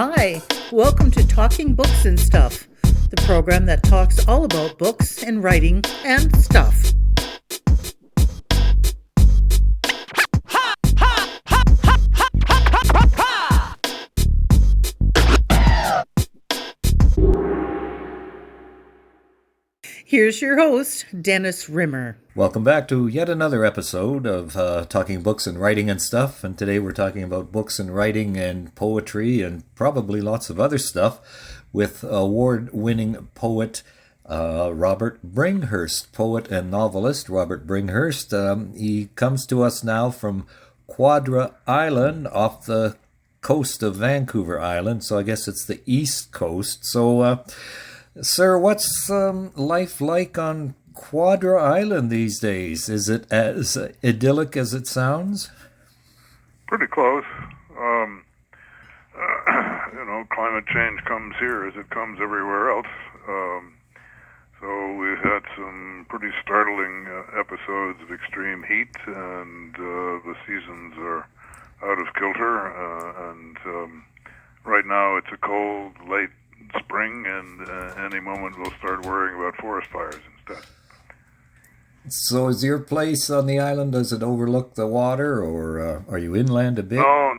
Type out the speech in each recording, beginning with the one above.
Hi, welcome to Talking Books and Stuff, the program that talks all about books and writing and stuff. Here's your host, Dennis Rimmer. Welcome back to yet another episode of Talking Books and Writing and Stuff. And today we're talking about books and writing and poetry and probably lots of other stuff with award-winning poet Robert Bringhurst, poet and novelist Robert Bringhurst. He comes to us now from Quadra Island off the coast of Vancouver Island. So I guess it's the East Coast. So, sir, what's life like on Quadra Island these days? Is it as idyllic as it sounds? Pretty close. Climate change comes here as it comes everywhere else. So we've had some pretty startling episodes of extreme heat, and the seasons are out of kilter. Right now it's a cold, late spring, and any moment we'll start worrying about forest fires instead. So is your place on the island, does it overlook the water, or are you inland a bit? No,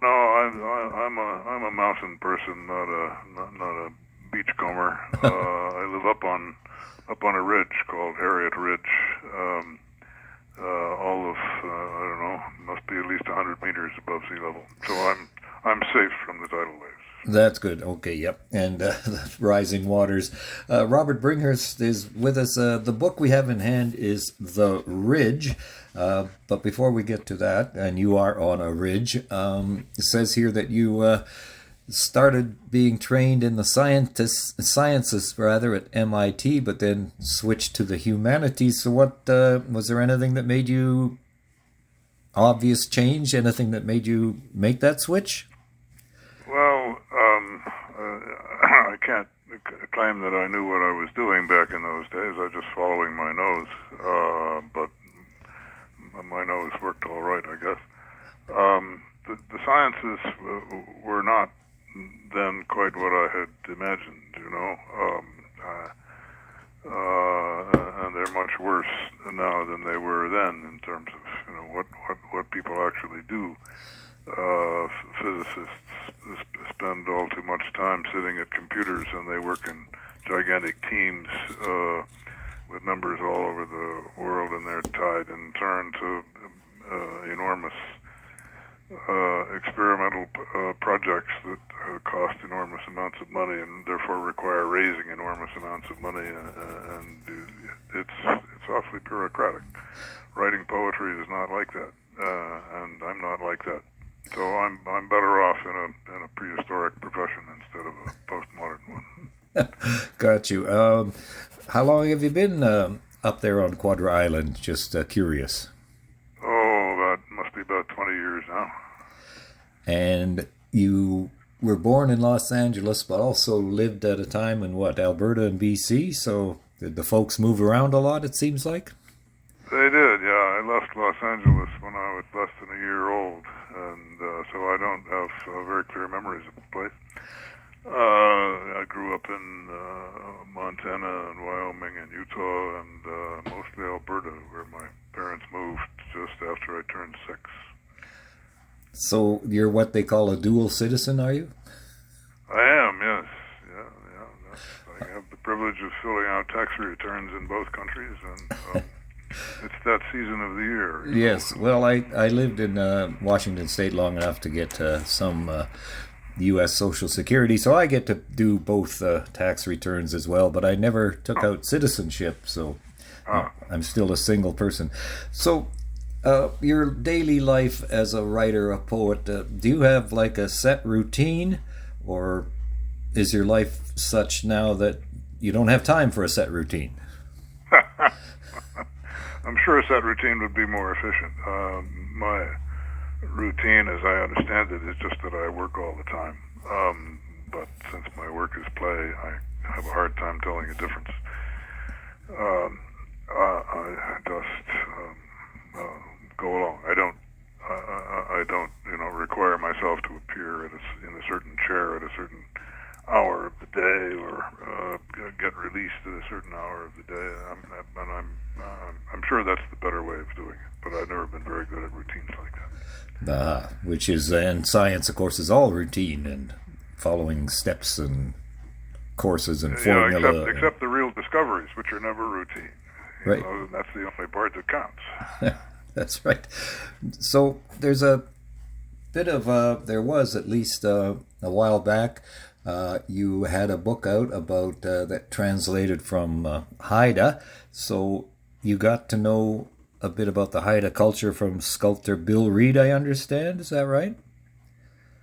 I'm a mountain person, not a beachcomber. I live up on a ridge called Harriet Ridge. All of I don't know, must be at least 100 meters above sea level. So I'm safe from the tidal waves. That's good. Okay, yep. And the rising waters. Robert Bringhurst is with us. The book we have in hand is The Ridge. But before we get to that, and you are on a ridge, it says here that you started being trained in the sciences at MIT, but then switched to the humanities. So what was there anything that made you obvious change? Anything that made you make that switch? Well, I can't claim that I knew what I was doing back in those days. I was just following my nose, but my nose worked all right, I guess. The sciences were not then quite what I had imagined, and they're much worse now than they were then in terms of what people actually do. Physicists spend all too much time sitting at computers, and they work in gigantic teams with numbers all over the world, and they're tied in turn to enormous experimental projects that cost enormous amounts of money and therefore require raising enormous amounts of money, and it's awfully bureaucratic. Writing poetry is not like that, and I'm not like that. So I'm better off in a prehistoric profession instead of a postmodern one. Got you. How long have you been up there on Quadra Island? Just curious. Oh, that must be about 20 years now. And you were born in Los Angeles, but also lived at a time in Alberta and BC. So did the folks move around a lot, it seems like? They did, yeah. I left Los Angeles when I was less than a year old, and so I don't have very clear memories of the place. I grew up in Montana and Wyoming and Utah and mostly Alberta, where my parents moved just after I turned 6. So you're what they call a dual citizen, are you? I am, yes. Yeah. I have the privilege of filling out tax returns in both countries, and it's that season of the year. Yes. Well, I lived in Washington State long enough to get some U.S. Social Security, so I get to do both tax returns as well, but I never took out citizenship, so I'm still a single person. So your daily life as a writer, a poet, do you have like a set routine, or is your life such now that you don't have time for a set routine? I'm sure a set routine would be more efficient. My routine, as I understand it, is just that I work all the time. But since my work is play, I have a hard time telling a difference. I just go along. I I don't, require myself to appear in a certain chair at a certain hour of the day, or get released at a certain hour of the day. I'm sure that's the better way of doing it, but I've never been very good at routines like that. Which is, and science, of course, is all routine and following steps and courses and formula. Except the real discoveries, which are never routine. Right. That's the only part that counts. That's right. So there's a bit of, there was at least a while back, you had a book out about that translated from Haida. So you got to know a bit about the Haida culture from sculptor Bill Reed, I understand. Is that right?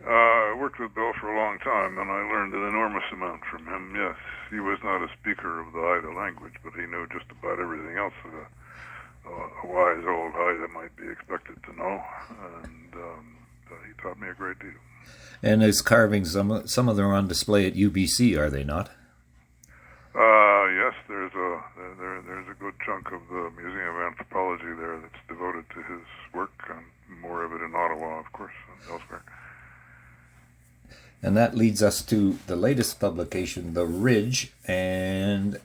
I worked with Bill for a long time, and I learned an enormous amount from him, yes. He was not a speaker of the Haida language, but he knew just about everything else that a wise old Haida might be expected to know, and he taught me a great deal. And his carvings, some of them are on display at UBC, are they not? Yes, there's a good chunk of the Museum of Anthropology there that's devoted to his work, and more of it in Ottawa, of course, and elsewhere. And that leads us to the latest publication, The Ridge, and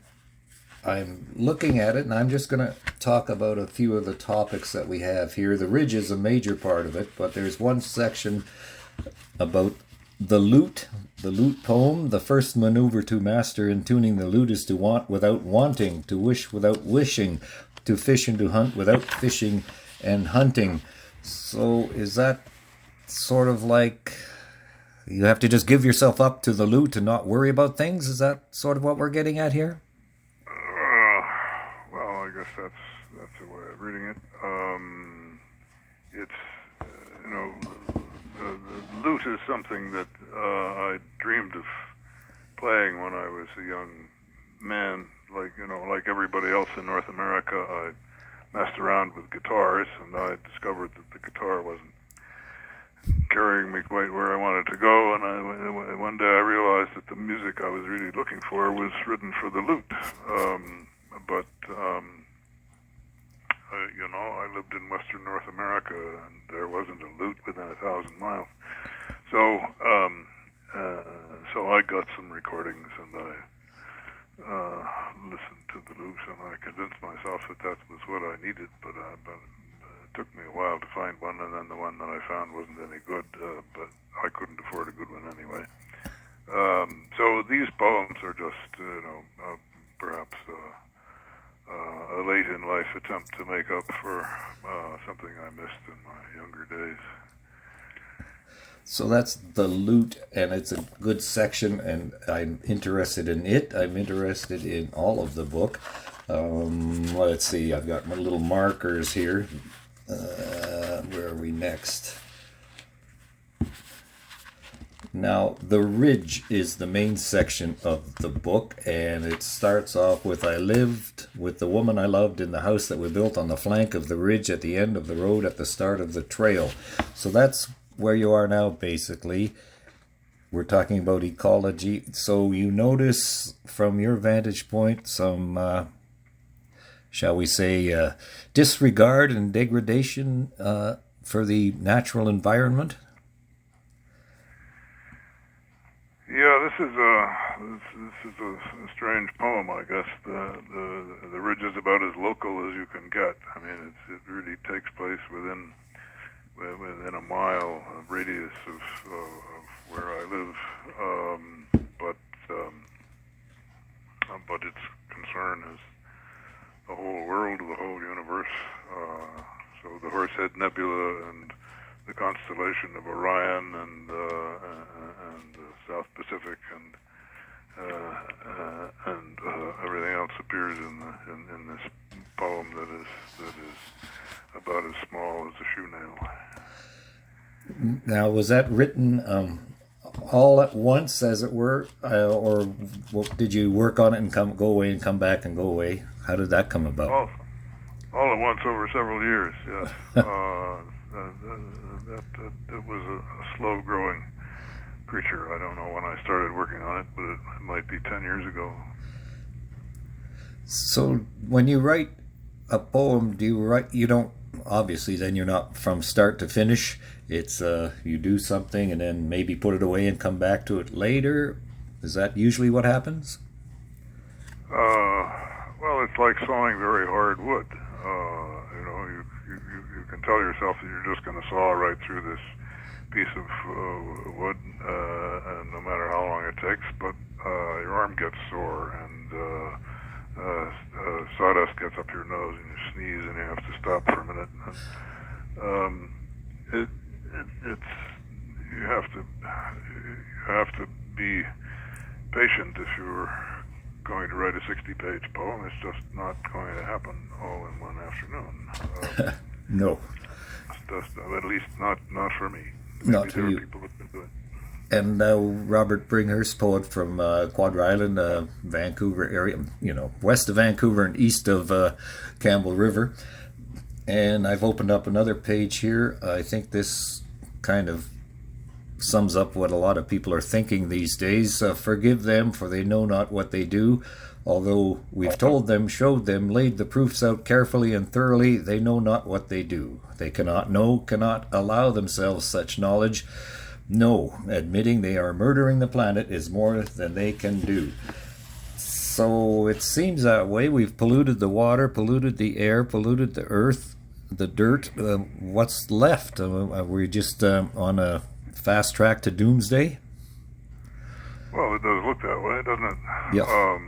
I'm looking at it, and I'm just going to talk about a few of the topics that we have here. The Ridge is a major part of it, but there's one section about the lute poem. The first maneuver to master in tuning the lute is to want without wanting, to wish without wishing, to fish and to hunt without fishing and hunting. So is that sort of like you have to just give yourself up to the lute and not worry about things? Is that sort of what we're getting at here? Well, I guess that's a way of reading it. It's the lute is something that I dreamed of playing when I was a young man. Like everybody else in North America, I messed around with guitars, and I discovered that the guitar wasn't carrying me quite where I wanted to go, and one day I realized that the music I was really looking for was written for the lute. But I lived in Western North America, and there wasn't a lute within 1,000 miles. So I got some recordings, and I listened to the lute, and I convinced myself that was what I needed. But it took me a while to find one, and then the one that I found wasn't any good. But I couldn't afford a good one anyway. So these poems are just, perhaps a late in life attempt to make up for something I missed in my younger days. So that's the lute, and it's a good section, and I'm interested in it. I'm interested in all of the book. Let's see, I've got my little markers here. Where are we next? Now, The Ridge is the main section of the book, and it starts off with, I lived with the woman I loved in the house that we built on the flank of the ridge at the end of the road at the start of the trail. So that's where you are now, basically. We're talking about ecology. So you notice from your vantage point some, shall we say, disregard and degradation for the natural environment? Yeah, this is a strange poem, I guess. The ridge is about as local as you can get. I mean, it really takes place within a mile radius of where I live, but its concern is the whole world, the whole universe. So the Horsehead Nebula and the constellation of Orion and the South Pacific and everything else appears in this poem that is about as small as a shoe nail. Now, was that written all at once, as it were, or did you work on it and go away and come back and go away? How did that come about? All at once over several years. Yes, it was a slow-growing creature. I don't know when I started working on it, but it might be 10 years ago. So when you write a poem, do you write? You don't obviously then you're not from start to finish. It's you do something and then maybe put it away and come back to it later. Is that usually what happens? Well, it's like sawing very hard wood. You can tell yourself that you're just going to saw right through this piece of wood, and no matter how long it takes, but your arm gets sore and sawdust gets up your nose and you sneeze and you have to stop for a minute. It's you have to be patient if you're going to write a 60-page poem. It's just not going to happen all in one afternoon. No. At least not for me. Not for you. People that can do it. And Robert Bringhurst, poet from Quadra Island, Vancouver area, west of Vancouver and east of Campbell River. And I've opened up another page here. I think this kind of sums up what a lot of people are thinking these days. Forgive them, for they know not what they do. Although we've told them, showed them, laid the proofs out carefully and thoroughly, they know not what they do. They cannot know, cannot allow themselves such knowledge. No, admitting they are murdering the planet is more than they can do. So it seems that way. We've polluted the water, polluted the air, polluted the earth, the dirt. What's left? We're just on a fast track to doomsday? Well, it does look that way, doesn't it? Yeah.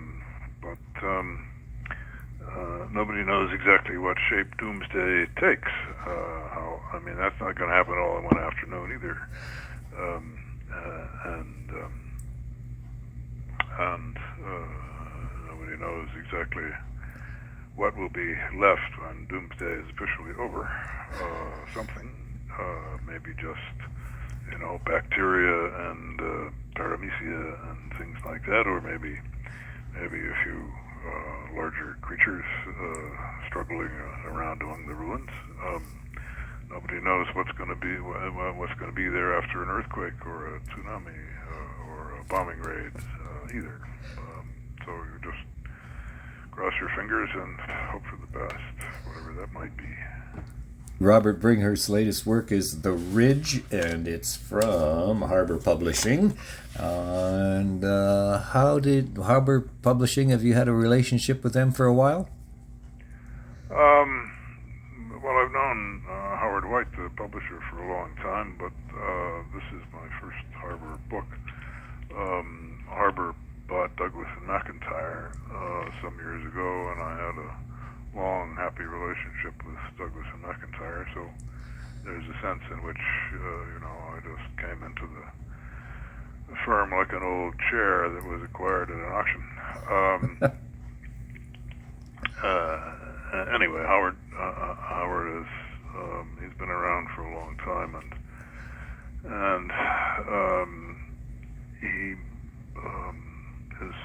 Nobody knows exactly what shape doomsday takes. That's not going to happen all in one afternoon either. Nobody knows exactly what will be left when doomsday is officially over. Something, maybe just bacteria and paramecia and things like that, or maybe a few larger creatures struggling around among the ruins. Nobody knows what's going to be there after an earthquake or a tsunami or a bombing raid either. So you just cross your fingers and hope for the best, whatever that might be. Robert Bringhurst's latest work is The Ridge, and it's from Harbor Publishing. And how did Harbor Publishing, have you had a relationship with them for a while? Well, I've known Howard White, the publisher, for a long time, but this is my first Harbor book. Harbor bought Douglas and McIntyre some years ago, and I had a long, happy relationship with Douglas and McIntyre, so there's a sense in which, I just came into the firm like an old chair that was acquired at an auction. Anyway, Howard is, he's been around for a long time, and he is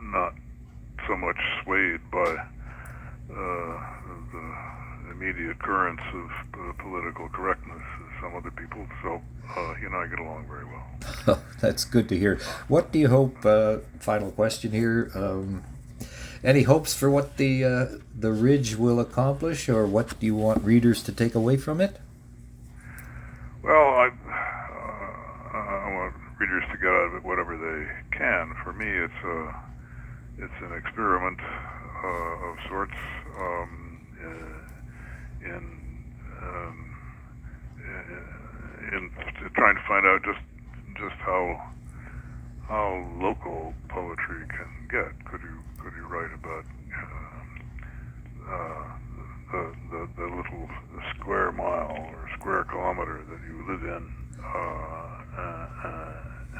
not so much swayed by the immediate currents of political correctness as some other people, so he and I get along very well. Oh, that's good to hear. What do you hope, final question here, any hopes for what the Ridge will accomplish, or what do you want readers to take away from it? Well, I want readers to get out of it whatever they can. For me, it's an experiment of sorts in trying to find out just how local poetry can get. Could you write about the little square mile or square kilometer that you live in,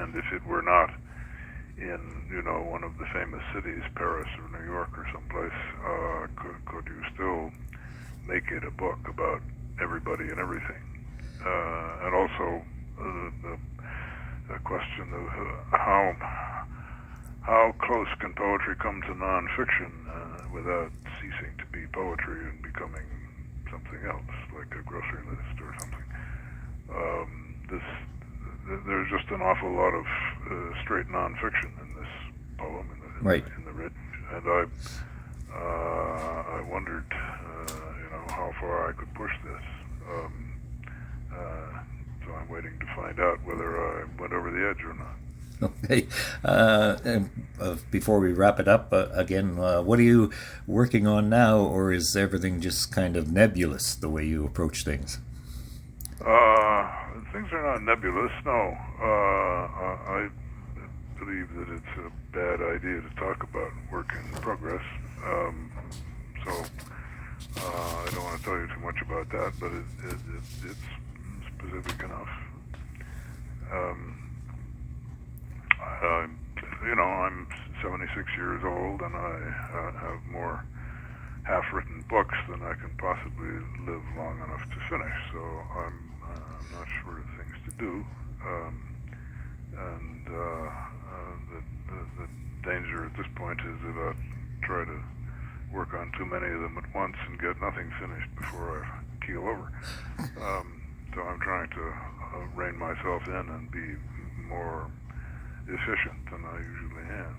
and if it were not in one of the famous cities, Paris or New York or someplace, could you still make it a book about everybody and everything? And also the question of how close can poetry come to nonfiction without ceasing to be poetry and becoming something else, like a grocery list or something. There's just an awful lot of straight nonfiction in this poem, in the Ridge, and I wondered, how far I could push this. So I'm waiting to find out whether I went over the edge or not. Okay. Before we wrap it up, again, what are you working on now, or is everything just kind of nebulous the way you approach things? Things are not nebulous, no. I believe that it's a bad idea to talk about work in progress. So I don't want to tell you too much about that, but it's specific enough. I'm 76 years old, and I have more half-written books than I can possibly live long enough to finish. So I'm not short of things to do, and the danger at this point is that I'll try to work on too many of them at once and get nothing finished before I keel over. So I'm trying to rein myself in and be more efficient than I usually am.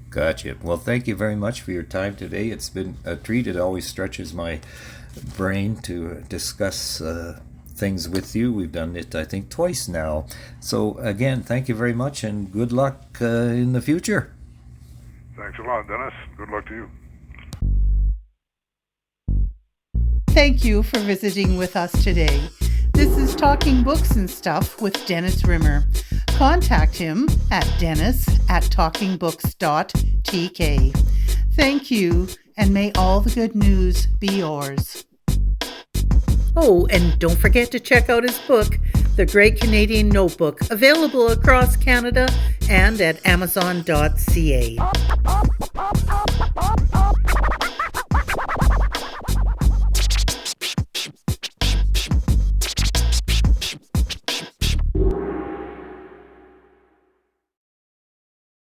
Gotcha. Well, thank you very much for your time today. It's been a treat. It always stretches my brain to discuss things with you. We've done it, I think, twice now. So, again, thank you very much, and good luck in the future. Thanks a lot, Dennis. Good luck to you. Thank you for visiting with us today. This is Talking Books and Stuff with Dennis Rimmer. Contact him at dennis@talkingbooks.tk. Thank you, and may all the good news be yours. Oh, and don't forget to check out his book, The Great Canadian Notebook, available across Canada and at amazon.ca.